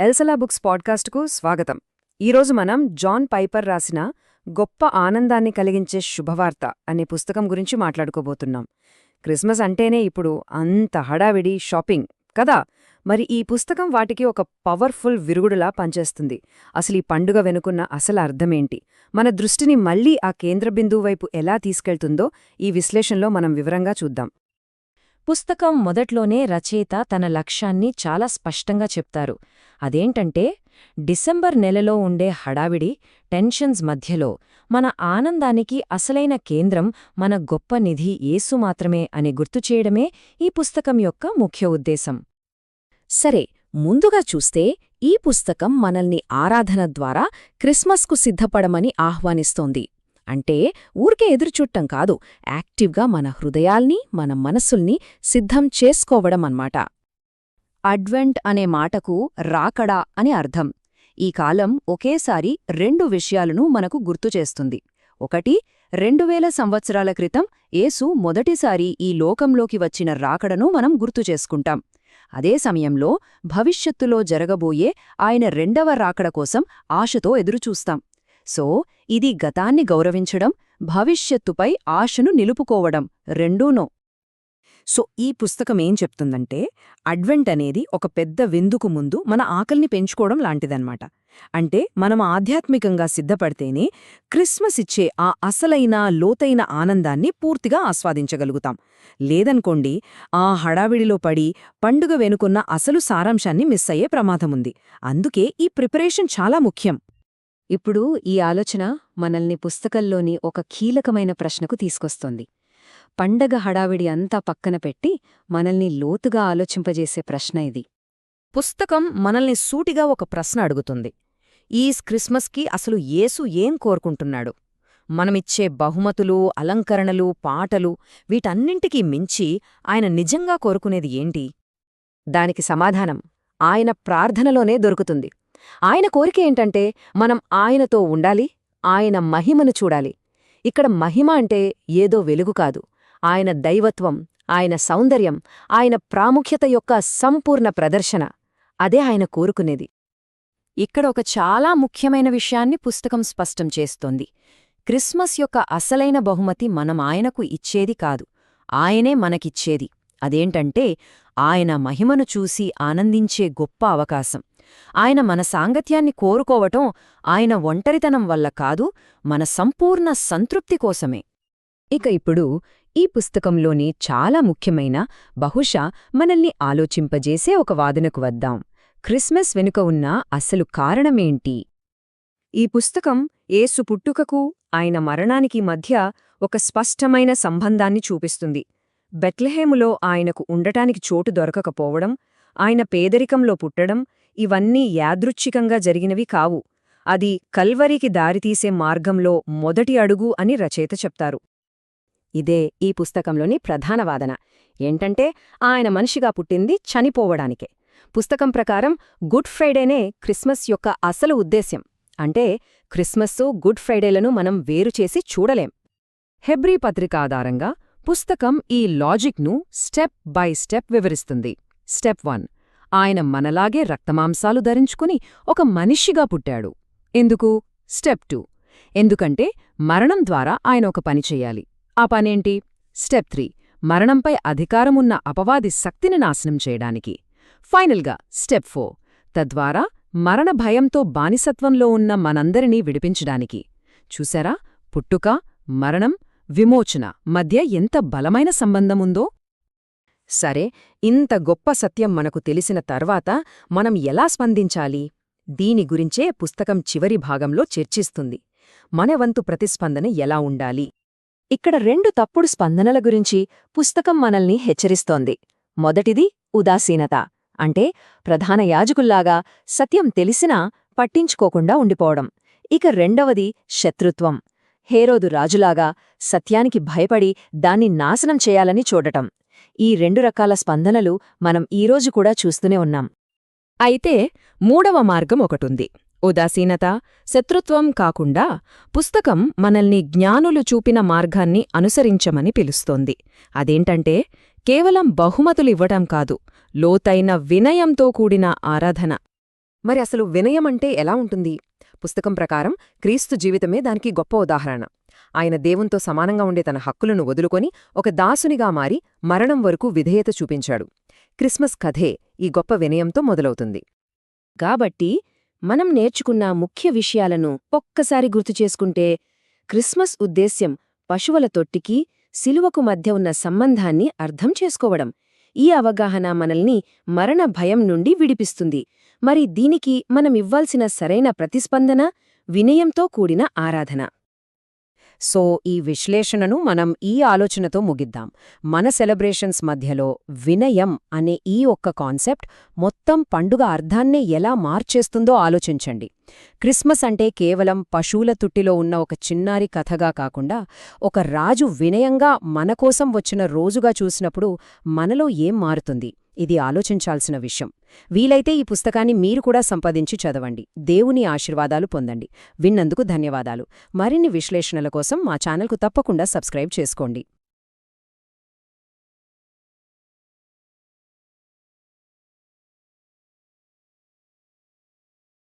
ఎల్సలా books పాడ్కాస్ట్కు స్వాగతం. ఈరోజు మనం జాన్ పైపర్ రాసిన గొప్ప ఆనందాన్ని కలిగించే శుభవార్త అనే పుస్తకం గురించి మాట్లాడుకోబోతున్నాం. క్రిస్మస్ అంటేనే ఇప్పుడు అంత హడావిడి షాపింగ్ కదా. మరి ఈ పుస్తకం వాటికి ఒక పవర్ఫుల్ విరుగుడులా పనిచేస్తుంది. అసలు ఈ పండుగ వెనుకున్న అసలు అర్థమేంటి, మన దృష్టిని మళ్లీ ఆ కేంద్ర బిందువు వైపు ఎలా తీసుకెళ్తుందో ఈ విశ్లేషణలో మనం వివరంగా చూద్దాం. పుస్తకం మొదట్లోనే రచయిత తన లక్ష్యాన్ని చాలా స్పష్టంగా చెప్తారు. అదేంటంటే, డిసెంబర్ నెలలో ఉండే హడావిడి, టెన్షన్స్ మధ్యలో మన ఆనందానికి అసలైన కేంద్రం మన గొప్ప నిధి యేసు మాత్రమే అని గుర్తుచేయడమే ఈ పుస్తకం యొక్క ముఖ్య ఉద్దేశం. సరే, ముందుగా చూస్తే ఈ పుస్తకం మనల్ని ఆరాధన ద్వారా క్రిస్మస్కు సిద్ధపడమని ఆహ్వానిస్తోంది. అంటే ఊరికే ఎదురుచూట్టం కాదు, యాక్టివ్గా మన హృదయాల్ని, మన మనసుల్ని సిద్ధం చేసుకోవడమన్నమాట. అడ్వెంట్ అనే మాటకు రాకడా అని అర్థం. ఈ కాలం ఒకేసారి రెండు విషయాలను మనకు గుర్తుచేస్తుంది. ఒకటి, 2000 సంవత్సరాల క్రితం యేసు మొదటిసారి ఈ లోకంలోకి వచ్చిన రాకడను మనం గుర్తుచేసుకుంటాం. అదే సమయంలో భవిష్యత్తులో జరగబోయే ఆయన రెండవ రాకడ కోసం ఆశతో ఎదురుచూస్తాం. సో ఇది గతాన్ని గౌరవించడం, భవిష్యత్తుపై ఆశను నిలుపుకోవడం రెండూనో. సో ఈ పుస్తకం ఏం చెప్తుందంటే, అడ్వెంట్ అనేది ఒక పెద్ద విందుకు ముందు మన ఆకలిని పెంచుకోవడం లాంటిదన్నమాట. అంటే మనం ఆధ్యాత్మికంగా సిద్ధపడితేనే క్రిస్మస్ ఇచ్చే ఆ అసలైన లోతైన ఆనందాన్ని పూర్తిగా ఆస్వాదించగలుగుతాం. లేదనుకోండి, ఆ హడావిడిలో పడి పండుగ వెనుకున్న అసలు సారాంశాన్ని మిస్ అయ్యే ప్రమాదముంది. అందుకే ఈ ప్రిపరేషన్ చాలా ముఖ్యం. ఇప్పుడు ఈ ఆలోచన మనల్ని పుస్తకంలోని ఒక కీలకమైన ప్రశ్నకు తీసుకొస్తోంది. పండగ హడావిడి అంతా పక్కన పెట్టి మనల్ని లోతుగా ఆలోచింపజేసే ప్రశ్న ఇది. పుస్తకం మనల్ని సూటిగా ఒక ప్రశ్న అడుగుతుంది. ఈ క్రిస్మస్కి అసలు యేసు ఏం కోరుకుంటున్నాడు? మనమిచ్చే బహుమతులు, అలంకరణలు, పాటలు వీటన్నింటికీ మించి ఆయన నిజంగా కోరుకునేది ఏంటి? దానికి సమాధానం ఆయన ప్రార్థనలోనే దొరుకుతుంది. ఆయన కోరిక ఏంటంటే, మనం ఆయనతో ఉండాలి, ఆయన మహిమను చూడాలి. ఇక్కడ మహిమ అంటే ఏదో వెలుగు కాదు, ఆయన దైవత్వం, ఆయన సౌందర్యం, ఆయన ప్రాముఖ్యత యొక్క సంపూర్ణ ప్రదర్శన. అదే ఆయన కోరుకునేది. ఇక్కడ ఒక చాలా ముఖ్యమైన విషయాన్ని పుస్తకం స్పష్టం చేస్తోంది. క్రిస్మస్ యొక్క అసలైన బహుమతి మనం ఆయనకు ఇచ్చేది కాదు, ఆయనే మనకిచ్చేది. అదేంటంటే, ఆయన మహిమను చూసి ఆనందించే గొప్ప అవకాశం. ఆయన మన సాంగత్యాన్ని కోరుకోవటం ఆయన ఒంటరితనం వల్ల కాదు, మన సంపూర్ణ సంతృప్తి కోసమే. ఇక ఇప్పుడు ఈ పుస్తకంలోని చాలా ముఖ్యమైన, బహుశా మనల్ని ఆలోచింపజేసే ఒక వాదనకు వద్దాం. క్రిస్మస్ వెనుక ఉన్న అసలు కారణమేంటి? ఈ పుస్తకం యేసు పుట్టుకకు, ఆయన మరణానికి మధ్య ఒక స్పష్టమైన సంబంధాన్ని చూపిస్తుంది. బెత్లెహేములో ఆయనకు ఉండటానికి చోటు దొరకకపోవడం, ఆయన పేదరికంలో పుట్టడం, ఇవన్నీ యాదృచ్ఛికంగా జరిగినవి కావు. అది కల్వరికి దారితీసే మార్గంలో మొదటి అడుగు అని రచయిత చెప్తారు. ఇదే ఈ పుస్తకంలోని ప్రధాన వాదన. ఏంటంటే, ఆయన మనిషిగా పుట్టింది చనిపోవడానికే. పుస్తకం ప్రకారం గుడ్ ఫ్రైడేనే క్రిస్మస్ యొక్క అసలు ఉద్దేశ్యం. అంటే క్రిస్మస్సు, గుడ్ ఫ్రైడేలను మనం వేరుచేసి చూడలేం. హెబ్రీ పత్రిక ఆధారంగా పుస్తకం ఈ లాజిక్ను స్టెప్ బై స్టెప్ వివరిస్తుంది. స్టెప్ 1, ఆయన మనలాగే రక్తమాంసాలు ధరించుకుని ఒక మనిషిగా పుట్టాడు. ఎందుకు? స్టెప్ 2, ఎందుకంటే మరణం ద్వారా ఆయన ఒక పని చెయ్యాలి. ఆ పనేంటి? స్టెప్ 3, మరణంపై అధికారమున్న అపవాది శక్తిని నాశనం చేయడానికి. ఫైనల్గా స్టెప్ 4, తద్వారా మరణ భయంతో బానిసత్వంలో ఉన్న మనందరినీ విడిపించడానికి. చూశారా, పుట్టుక, మరణం, విమోచన మధ్య ఎంత బలమైన సంబంధముందో? సరే, ఇంత గొప్ప సత్యం మనకు తెలిసిన తర్వాత మనం ఎలా స్పందించాలి? దీని గురించే పుస్తకం చివరి భాగంలో చర్చిస్తుంది. మన వంతు ప్రతిస్పందన ఎలా ఉండాలి? ఇక్కడ 2 తప్పుడు స్పందనల గురించి పుస్తకం మనల్ని హెచ్చరిస్తోంది. మొదటిది ఉదాసీనత, అంటే ప్రధాన యాజకుల్లాగా సత్యం తెలిసినా పట్టించుకోకుండా ఉండిపోవడం. ఇక రెండవది శత్రుత్వం, హేరోదు రాజులాగా సత్యానికి భయపడి దాన్ని నాశనం చేయాలని చూడటం. ఈ 2 రకాల స్పందనలు మనం ఈరోజు కూడా చూస్తూనే ఉన్నాం. అయితే మూడవ మార్గం ఒకటుంది. ఉదాసీనత, శత్రుత్వం కాకుండా పుస్తకం మనల్ని జ్ఞానులు చూపిన మార్గాన్ని అనుసరించమని పిలుస్తోంది. అదేంటంటే, కేవలం బహుమతులివ్వటం కాదు, లోతైన వినయంతో కూడిన ఆరాధన. మరి అసలు వినయమంటే ఎలా ఉంటుంది? పుస్తకం ప్రకారం క్రీస్తు జీవితమే దానికి గొప్ప ఉదాహరణ. ఆయన దేవునితో సమానంగా ఉండే తన హక్కులను వదులుకొని ఒక దాసునిగా మారి మరణం వరకు విధేయత చూపించాడు. క్రిస్మస్ కథే ఈ గొప్ప వినయంతో మొదలవుతుంది. కాబట్టి మనం నేర్చుకున్న ముఖ్య విషయాలను ఒక్కసారి గుర్తుచేసుకుంటే, క్రిస్మస్ ఉద్దేశ్యం పశువుల తొట్టికి, శిలువకు మధ్య ఉన్న సంబంధాన్ని అర్థం చేసుకోవడం. ఈ అవగాహన మనల్ని మరణ భయం నుండి విడిపిస్తుంది. మరి దీనికి మనమివ్వాల్సిన సరైన ప్రతిస్పందన వినయంతో కూడిన ఆరాధన. సో ఈ విశ్లేషణను మనం ఈ ఆలోచనతో ముగిద్దాం. మన సెలబ్రేషన్స్ మధ్యలో వినయం అనే ఈ ఒక్క కాన్సెప్ట్ మొత్తం పండుగ అర్థాన్నే ఎలా మార్చేస్తుందో ఆలోచించండి. క్రిస్మస్ అంటే కేవలం పశువుల తుట్టిలో ఉన్న ఒక చిన్నారి కథగా కాకుండా, ఒక రాజు వినయంగా మనకోసం వచ్చిన రోజుగా చూసినప్పుడు మనలో ఏం మారుతుంది? ఇది ఆలోచించాల్సిన విషయం. వీలైతే ఈ పుస్తకాన్ని మీరు కూడా సంపాదించి చదవండి. దేవుని ఆశీర్వాదాలు పొందండి. విన్నందుకు ధన్యవాదాలు. మరిన్ని విశ్లేషణల కోసం మా ఛానల్కు తప్పకుండా సబ్స్క్రైబ్ చేసుకోండి.